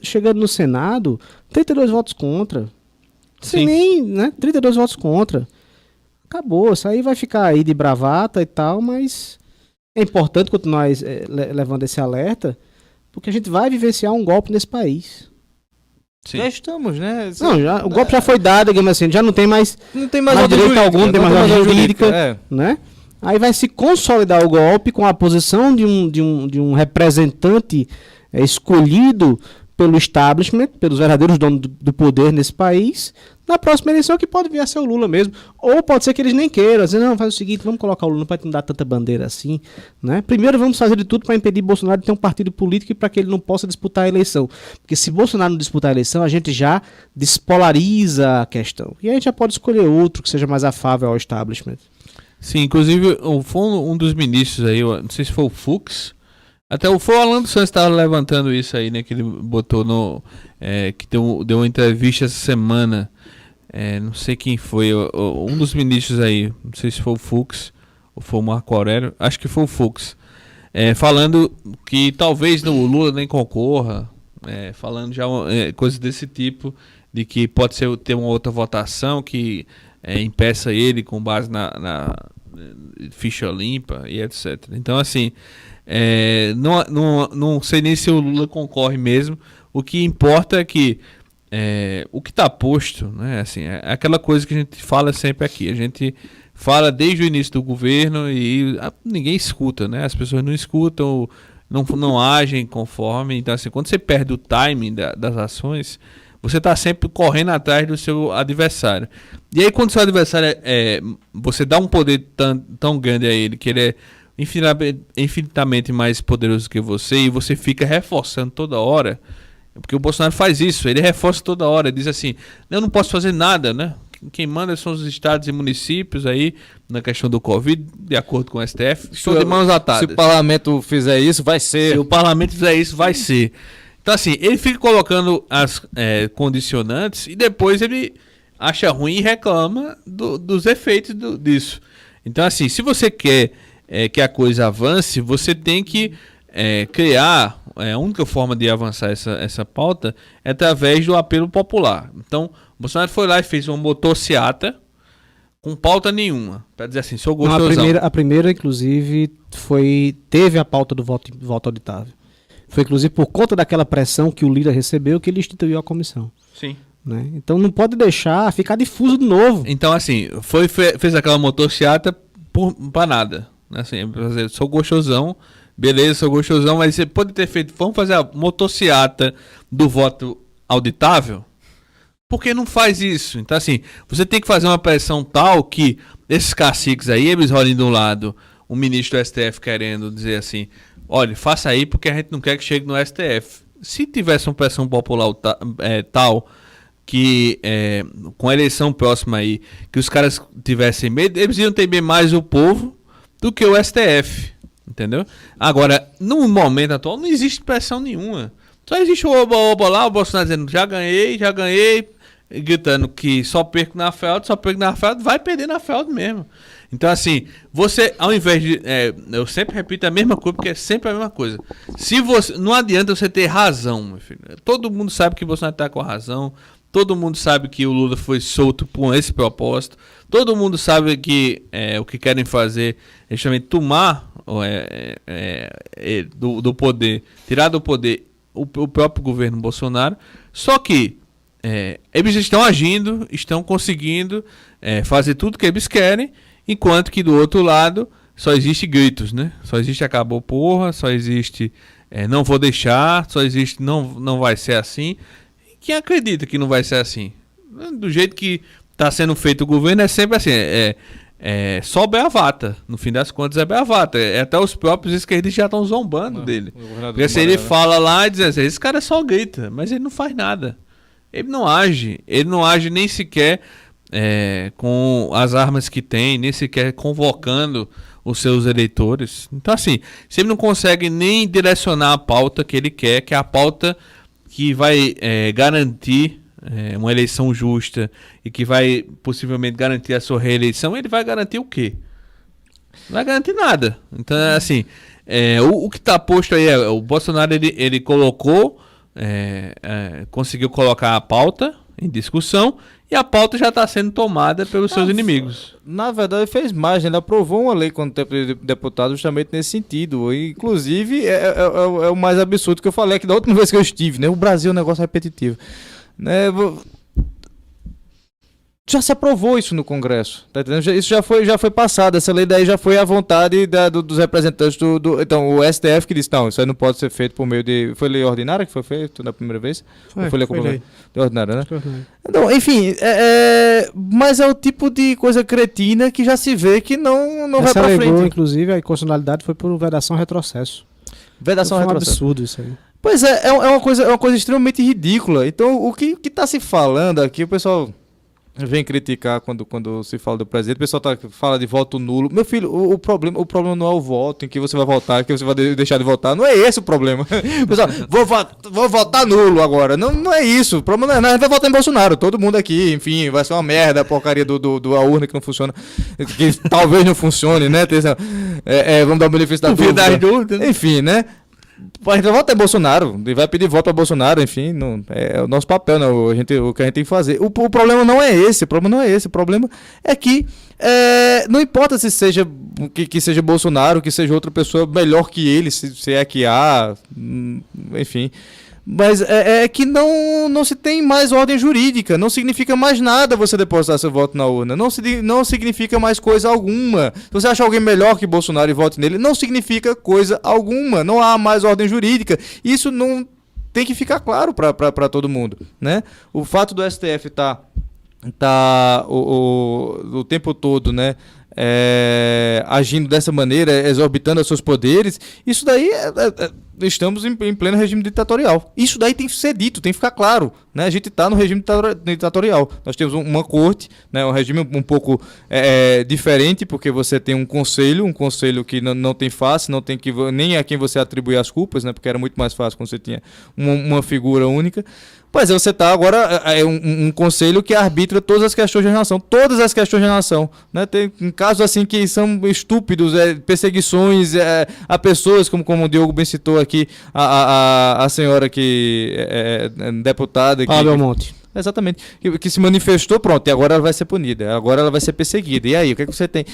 chegando no Senado, 32 votos contra. Sem Sim. nem, né? 32 votos contra. Acabou, isso aí vai ficar aí de bravata e tal, mas é importante continuar levando esse alerta, porque a gente vai vivenciar um golpe nesse país. Sim. Já estamos, né? Não, o golpe já foi dado, digamos assim, já não tem mais Não tem mais mais ordem direito jurídica, algum, tem não mais ordem jurídica. jurídica. Né? Aí vai se consolidar o golpe com a posição de um representante escolhido pelo establishment, pelos verdadeiros donos do poder nesse país, na próxima eleição, que pode vir a ser o Lula mesmo. Ou pode ser que eles nem queiram, dizer, não, faz o seguinte, vamos colocar o Lula para não dar tanta bandeira assim. Né? Primeiro vamos fazer de tudo para impedir Bolsonaro de ter um partido político e para que ele não possa disputar a eleição. Porque se Bolsonaro não disputar a eleição, a gente já despolariza a questão. E a gente já pode escolher outro que seja mais afável ao establishment. Sim, inclusive foi um dos ministros aí, não sei se foi o Fux, até foi o Alan dos Santos estava levantando isso aí, né, que ele botou que deu uma entrevista essa semana, não sei quem foi, um dos ministros aí, não sei se foi o Fux ou foi o Marco Aurélio, acho que foi o Fux, falando que talvez o Lula nem concorra, falando já coisas desse tipo, de que pode ter uma outra votação que impeça ele com base na ficha limpa e etc. Então, assim, não sei nem se o Lula concorre mesmo. O que importa é que o que está posto, né, assim, é aquela coisa que a gente fala sempre aqui. A gente fala desde o início do governo e ninguém escuta, né? As pessoas não escutam, não agem conforme. Então, assim, quando você perde o timing das ações, você está sempre correndo atrás do seu adversário. E aí, quando o seu adversário você dá um poder tão grande a ele, que ele é infinitamente mais poderoso que você, e você fica reforçando toda hora, porque o Bolsonaro faz isso, ele reforça toda hora, diz assim, eu não posso fazer nada, né? Quem manda são os estados e municípios aí, na questão do Covid, de acordo com o STF, estou de mãos atadas. Se o parlamento fizer isso, vai ser. Se o parlamento fizer isso, vai ser. Então, assim, ele fica colocando as condicionantes e depois ele acha ruim e reclama dos efeitos disso. Então, assim, se você quer que a coisa avance, você tem que criar. A única forma de avançar essa pauta é através do apelo popular. Então, o Bolsonaro foi lá e fez uma motociata com pauta nenhuma. Para dizer assim, sou gostosão. Não, a primeira, inclusive, teve a pauta do voto auditável. Foi, inclusive, por conta daquela pressão que o Lira recebeu que ele instituiu a comissão. Sim. Né? Então não pode deixar ficar difuso de novo. Então, assim, fez aquela motociata para nada. Assim, sou gostosão, beleza, sou gostosão, mas você pode ter feito, vamos fazer a motociata do voto auditável? Por que não faz isso? Então, assim, você tem que fazer uma pressão tal que esses caciques aí, eles olhem de um lado, o ministro do STF querendo dizer assim, olha, faça aí porque a gente não quer que chegue no STF. Se tivesse uma pressão popular tal que com a eleição próxima aí, que os caras tivessem medo, eles iam temer mais o povo do que o STF, entendeu? Agora, no momento atual, não existe pressão nenhuma. Só existe o oba-oba lá, o Bolsonaro dizendo, já ganhei, gritando que só perco na Feld, vai perder na Feld mesmo. Então, assim, você, ao invés de... eu sempre repito a mesma coisa, porque é sempre a mesma coisa. Não adianta você ter razão, meu filho. Todo mundo sabe que o Bolsonaro está com a razão. Todo mundo sabe que o Lula foi solto por esse propósito. Todo mundo sabe que o que querem fazer é justamente tomar do poder, tirar do poder o próprio governo Bolsonaro. Só que eles estão agindo, estão conseguindo fazer tudo o que eles querem, enquanto que do outro lado só existe gritos, né? Só existe acabou porra, só existe não vou deixar, só existe não vai ser assim. Quem acredita que não vai ser assim? Do jeito que está sendo feito o governo é sempre assim, só beavata. No fim das contas é beavata. Até os próprios esquerdistas já estão zombando dele. Porque assim, ele fala lá e diz assim, esse cara só grita, mas ele não faz nada. Ele não age nem sequer com as armas que tem, nem sequer convocando os seus eleitores. Então, assim, se ele não consegue nem direcionar a pauta que ele quer, que é a pauta que vai garantir uma eleição justa e que vai possivelmente garantir a sua reeleição, ele vai garantir o quê? Não vai garantir nada. Então, assim, o que está posto aí o Bolsonaro ele colocou conseguiu colocar a pauta em discussão e a pauta já está sendo tomada pelos seus inimigos. Na verdade, ele fez mais, né? Ele aprovou uma lei quando tempo de deputado justamente nesse sentido. E, inclusive, é o mais absurdo que eu falei aqui da última vez que eu estive, né? O Brasil é um negócio repetitivo. Né? Já se aprovou isso no Congresso, tá entendendo? Isso já foi passado, essa lei daí já foi à vontade dos representantes então, o STF que disse, não, isso aí não pode ser feito por meio de... Foi lei ordinária que foi feito na primeira vez? Foi lei ordinária, né? Então, enfim, mas é o tipo de coisa cretina que já se vê que não vai pra frente. Inclusive, a inconstitucionalidade foi por vedação retrocesso. Vedação foi um retrocesso. absurdo isso aí. Pois é uma coisa extremamente ridícula. Então, o que tá se falando aqui, o pessoal... vem criticar quando se fala do presidente, o pessoal fala de voto nulo. Meu filho, o problema não é o voto em que você vai votar, que você vai deixar de votar. Não é esse o problema. Pessoal, vou votar nulo agora. Não é isso. O problema não é, a gente vai votar em Bolsonaro. Todo mundo aqui, enfim, vai ser uma merda a porcaria a urna que não funciona. Que talvez não funcione, né? Vamos dar o benefício da dúvida. Enfim, né? A gente vai votar em Bolsonaro, e vai pedir voto para Bolsonaro, enfim, não, é o nosso papel, né? O que a gente tem que fazer. O problema não é esse, o problema é que não importa se seja que seja Bolsonaro, que seja outra pessoa melhor que ele, se é que há, enfim. Mas é que não se tem mais ordem jurídica, não significa mais nada você depositar seu voto na urna, não significa mais coisa alguma. Se você acha alguém melhor que Bolsonaro e vote nele, não significa coisa alguma, não há mais ordem jurídica. Isso não tem que ficar claro para todo mundo, né? O fato do STF tá o tempo todo, né? Agindo dessa maneira, exorbitando os seus poderes, isso daí estamos em pleno regime ditatorial. Isso daí tem que ser dito, tem que ficar claro, né? A gente está no regime ditatorial. Nós temos uma corte, né? Um regime um pouco diferente, porque você tem um conselho que não tem face, não tem nem a quem você atribui as culpas, né? Porque era muito mais fácil quando você tinha uma figura única. Pois você está agora um conselho que arbitra todas as questões de nação, né? Tem casos assim que são estúpidos, perseguições a pessoas, como o Diogo bem citou aqui, a senhora que é deputada. Belmonte. Exatamente. Que se manifestou, pronto, e agora ela vai ser punida, agora ela vai ser perseguida. E aí, o que é que você tem?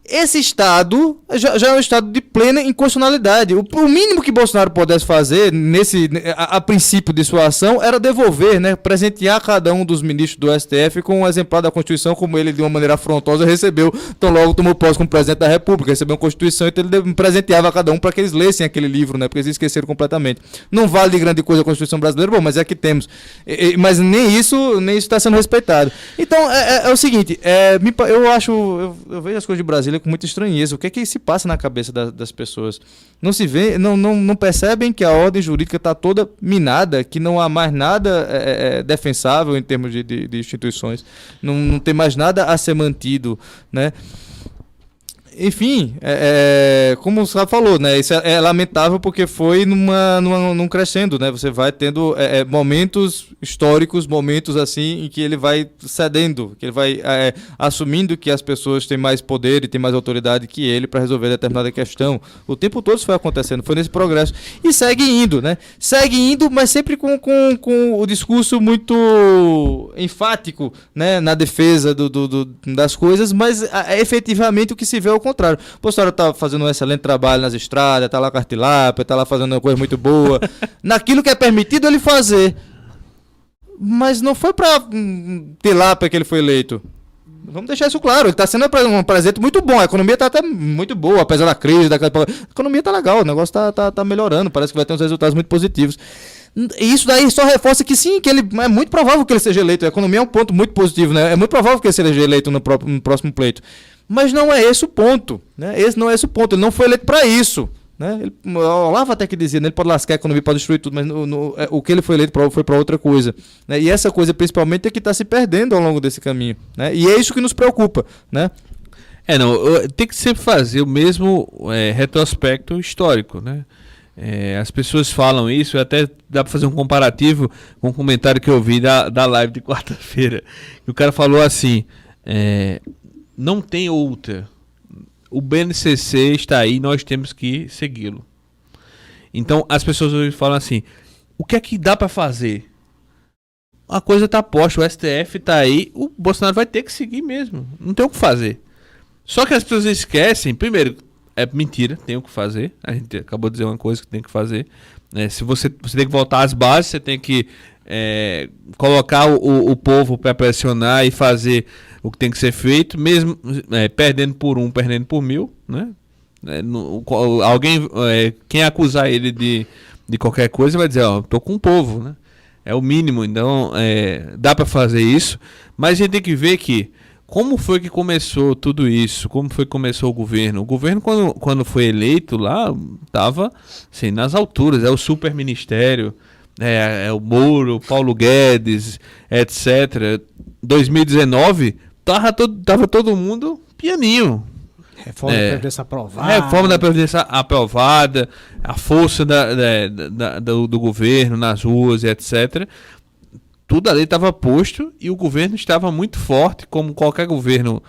Esse Estado já é um Estado de plena inconstitucionalidade. O mínimo que Bolsonaro pudesse fazer, a princípio de sua ação, era devolver, né, presentear cada um dos ministros do STF com um exemplar da Constituição, como ele, de uma maneira afrontosa, recebeu, tão logo tomou posse como presidente da República, recebeu uma Constituição, então ele presenteava a cada um para que eles lessem aquele livro, né, porque eles esqueceram completamente. Não vale de grande coisa a Constituição brasileira, bom, mas é que temos. Mas nem isso está sendo respeitado. Então, é o seguinte, eu vejo as coisas de Brasília com muita estranheza. O que é que se passa na cabeça das pessoas? Não se vê, não percebem que a ordem jurídica está toda minada, que não há mais nada defensável em termos de instituições, não tem mais nada a ser mantido, né? Enfim, como o Sábio falou, né? Isso é lamentável porque foi num crescendo, né? Você vai tendo momentos históricos, momentos assim, em que ele vai cedendo, que ele vai assumindo que as pessoas têm mais poder e têm mais autoridade que ele para resolver determinada questão. O tempo todo isso foi acontecendo, foi nesse progresso. E segue indo, né? Segue indo, mas sempre com o discurso muito enfático, né? Na defesa das coisas, mas efetivamente o que se vê é o contrário. O Bolsonaro tá fazendo um excelente trabalho nas estradas, tá lá com artilápia, tá lá fazendo uma coisa muito boa. Naquilo que é permitido ele fazer. Mas não foi pra tilápia que ele foi eleito. Vamos deixar isso claro. Ele está sendo um presidente muito bom. A economia está até muito boa, apesar da crise. A economia está legal, o negócio está melhorando. Parece que vai ter uns resultados muito positivos. E isso daí só reforça que sim, que ele é muito provável que ele seja eleito. A economia é um ponto muito positivo, né? É muito provável que ele seja eleito no próximo pleito. Mas não é esse o ponto, né? Esse não é esse o ponto. Ele não foi eleito para isso, né? O Olavo até que dizia, né? Ele pode lascar a economia, pode destruir tudo, mas o que ele foi eleito foi para outra coisa, né? E essa coisa principalmente é que está se perdendo ao longo desse caminho, né? E é isso que nos preocupa, né? Tem que sempre fazer o mesmo retrospecto histórico, né? As pessoas falam isso, até dá para fazer um comparativo com um comentário que eu vi da live de quarta-feira. O cara falou assim, não tem outra. O BNCC está aí, nós temos que segui-lo. Então as pessoas hoje falam assim, o que é que dá para fazer? A coisa tá posta, o STF tá aí, o Bolsonaro vai ter que seguir mesmo. Não tem o que fazer. Só que as pessoas esquecem, primeiro, é mentira, tem o que fazer. A gente acabou de dizer uma coisa que tem que fazer. Se você tem que voltar às bases, você tem que colocar o povo para pressionar e fazer o que tem que ser feito, mesmo perdendo por 1, perdendo por 1000, né? Quem acusar ele de qualquer coisa vai dizer, tô com o povo, né? É o mínimo, então dá para fazer isso, mas a gente tem que ver que como foi que começou tudo isso, como foi que começou o governo. O governo, quando foi eleito lá, estava assim, nas alturas, é o super ministério, é o Moro, Paulo Guedes, etc. 2019, tava todo mundo pianinho. Reforma da Previdência aprovada. Reforma da Previdência aprovada, a força do governo nas ruas, etc. Tudo ali estava posto e o governo estava muito forte, como qualquer governo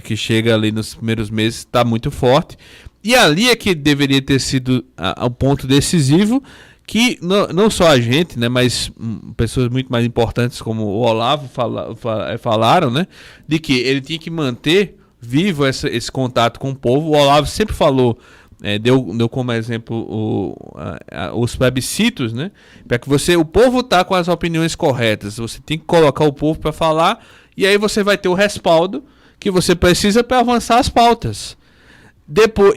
que chega ali nos primeiros meses está muito forte. E ali é que deveria ter sido o ponto decisivo, que não só a gente, né, mas pessoas muito mais importantes como o Olavo falaram, né, de que ele tinha que manter vivo esse contato com o povo. O Olavo sempre falou, deu como exemplo os plebiscitos, né? Para que o povo tá com as opiniões corretas, você tem que colocar o povo para falar e aí você vai ter o respaldo que você precisa para avançar as pautas.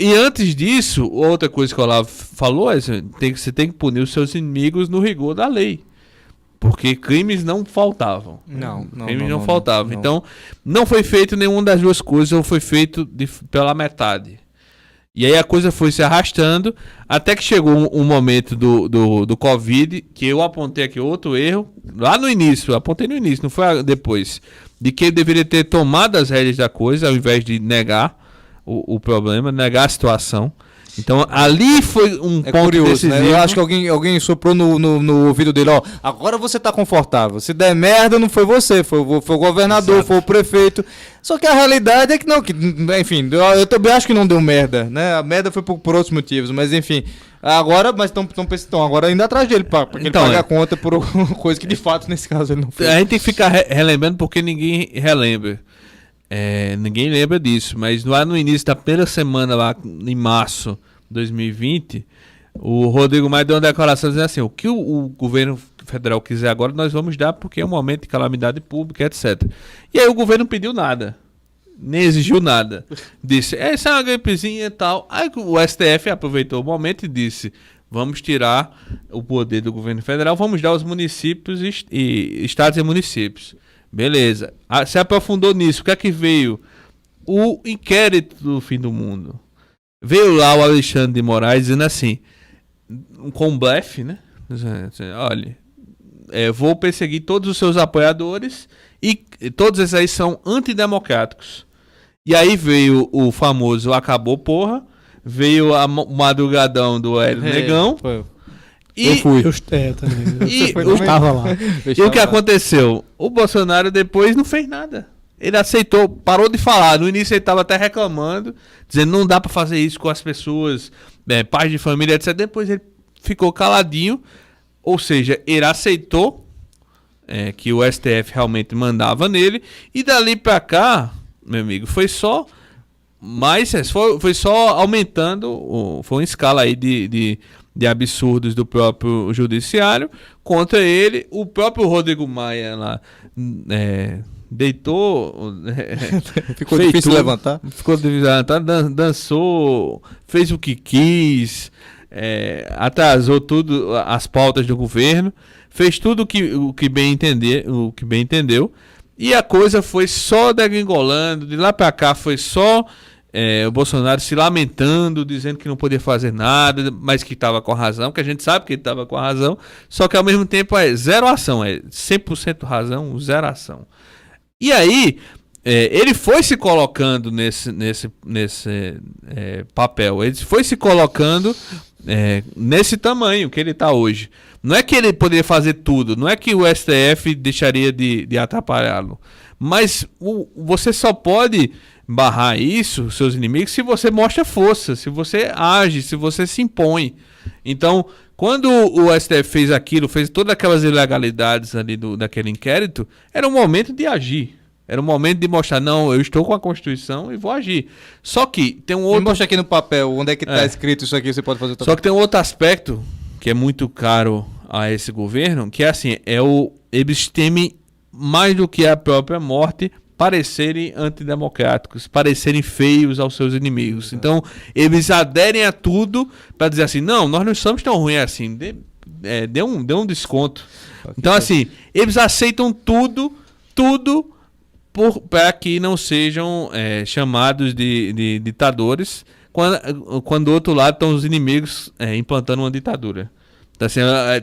E antes disso, outra coisa que o Olavo falou é você tem que punir os seus inimigos no rigor da lei. Porque crimes não faltavam. Crimes não faltavam. Não. Então, não foi feito nenhuma das duas coisas, ou foi feito pela metade. E aí a coisa foi se arrastando, até que chegou um momento do Covid, que eu apontei aqui outro erro, lá no início, apontei no início, não foi depois, de que ele deveria ter tomado as rédeas da coisa, ao invés de negar o problema, negar a situação. Então ali foi um ponto curioso, decisivo. Né? Eu acho que alguém soprou no ouvido dele, agora você tá confortável. Se der merda, não foi você, foi o governador, Exato. Foi o prefeito. Só que a realidade é que não, enfim, eu também acho que não deu merda, né? A merda foi por outros motivos, mas enfim. Agora, mas estão agora indo atrás dele pra que ele pague a conta por coisa que de fato nesse caso ele não fez. A gente tem que ficar relembrando porque ninguém relembra. Ninguém lembra disso, mas lá no início da primeira semana, lá em março de 2020, o Rodrigo Maia deu uma declaração dizendo assim, o que o governo federal quiser agora nós vamos dar porque é um momento de calamidade pública, etc. E aí o governo não pediu nada, nem exigiu nada. Disse, essa é uma gripezinha e tal. Aí o STF aproveitou o momento e disse, vamos tirar o poder do governo federal, vamos dar aos municípios e estados e municípios. Beleza. Se aprofundou nisso. O que é que veio? O inquérito do fim do mundo. Veio lá o Alexandre de Moraes dizendo assim, com blefe, né? Olha, vou perseguir todos os seus apoiadores e todos esses aí são antidemocráticos. E aí veio o famoso acabou porra, veio o madrugadão do Hélio Negão. Foi. Eu fui. Eu estava lá. E o que aconteceu? O Bolsonaro depois não fez nada. Ele aceitou, parou de falar. No início ele estava até reclamando, dizendo não dá para fazer isso com as pessoas, pais de família, etc. Depois ele ficou caladinho, ou seja, ele aceitou que o STF realmente mandava nele. E dali para cá, meu amigo, foi só aumentando, foi uma escala aí de absurdos do próprio judiciário contra ele. O próprio Rodrigo Maia lá deitou, ficou difícil levantar, dançou, fez o que quis, atrasou tudo as pautas do governo, fez tudo o que bem entendeu, e a coisa foi só degringolando. De lá para cá foi só o Bolsonaro se lamentando, dizendo que não podia fazer nada, mas que estava com a razão, que a gente sabe que ele estava com a razão, só que ao mesmo tempo zero ação, 100% razão, zero ação. E aí, ele foi se colocando nesse papel, ele foi se colocando nesse tamanho que ele está hoje. Não é que ele poderia fazer tudo, não é que o STF deixaria de atrapalhá-lo, mas você só pode barrar isso, seus inimigos, se você mostra força, se você age, se você se impõe. Então, Quando o STF fez aquilo, fez todas aquelas ilegalidades ali daquele inquérito, era o momento de agir. Era o momento de mostrar, não, eu estou com a Constituição e vou agir. Só que tem um outro... Mostra aqui no papel, onde é que tá escrito isso aqui, você pode fazer outra Só que tem um outro aspecto que é muito caro a esse governo, que é assim, eles temem mais do que a própria morte parecerem antidemocráticos, parecerem feios aos seus inimigos. Então, eles aderem a tudo para dizer assim, não, nós não somos tão ruins assim, dê um desconto. Então, assim, eles aceitam tudo para que não sejam chamados de ditadores, quando do outro lado estão os inimigos implantando uma ditadura.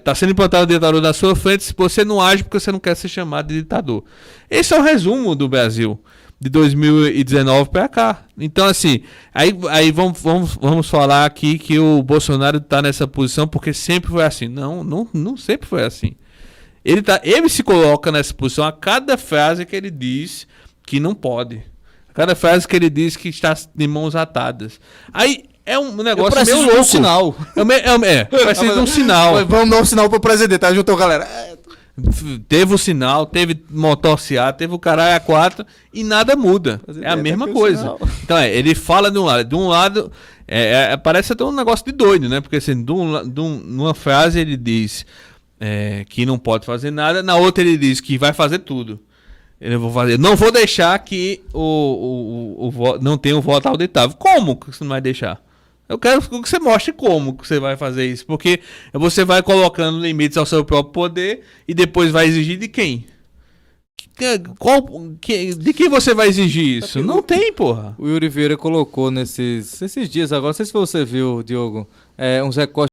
Tá sendo implantada a ditadura na sua frente, se você não age porque você não quer ser chamado de ditador. Esse é o resumo do Brasil de 2019 para cá. Então, assim, aí vamos falar aqui que o Bolsonaro está nessa posição porque sempre foi assim. Não sempre foi assim. Ele se coloca nessa posição a cada frase que ele diz que não pode. A cada frase que ele diz que está de mãos atadas. Aí é um negócio meio louco. Um sinal. Precisa de um sinal. Vamos dar um sinal pro presidente, tá? Juntou, galera. Teve o sinal, teve motociata, teve o caralho a 4 e nada muda. É a mesma coisa. Então, ele fala de um lado, parece até um negócio de doido, né? Porque assim, numa frase ele diz que não pode fazer nada, na outra ele diz que vai fazer tudo. Não vou deixar que não tenha o voto auditável. Como que você não vai deixar? Eu quero que você mostre como que você vai fazer isso. Porque você vai colocando limites ao seu próprio poder e depois vai exigir de quem? De quem você vai exigir isso? Não tem, porra. O Yuri Vieira colocou nesses dias agora, não sei se você viu, Diogo, uns recortes